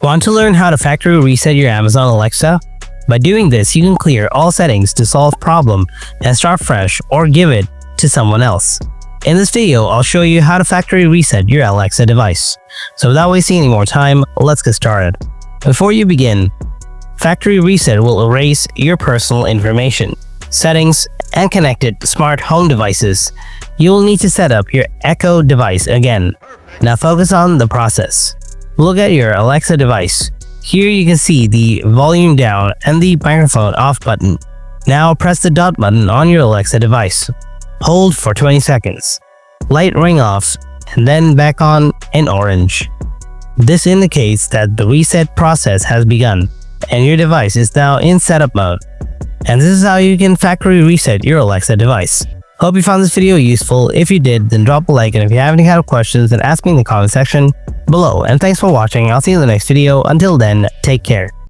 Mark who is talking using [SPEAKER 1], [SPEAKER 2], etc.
[SPEAKER 1] Want to learn how to factory reset your Amazon Alexa? By doing this, you can clear all settings to solve problem and start fresh or give it to someone else. In this video, I'll show you how to factory reset your Alexa device. So without wasting any more time, let's get started. Before you begin, factory reset will erase your personal information, settings, and connected smart home devices. You will need to set up your Echo device again. Now focus on the process. Look at your Alexa device. Here you can see the volume down and the microphone off button. Now press the dot button on your Alexa device. Hold for 20 seconds. Light ring off and then back on in orange. This indicates that the reset process has begun and your device is now in setup mode. And this is how you can factory reset your Alexa device. Hope you found this video useful. If you did, then drop a like, and if you have any kind of questions, then ask me in the comment section below. And thanks for watching. I'll see you in the next video. Until then, take care.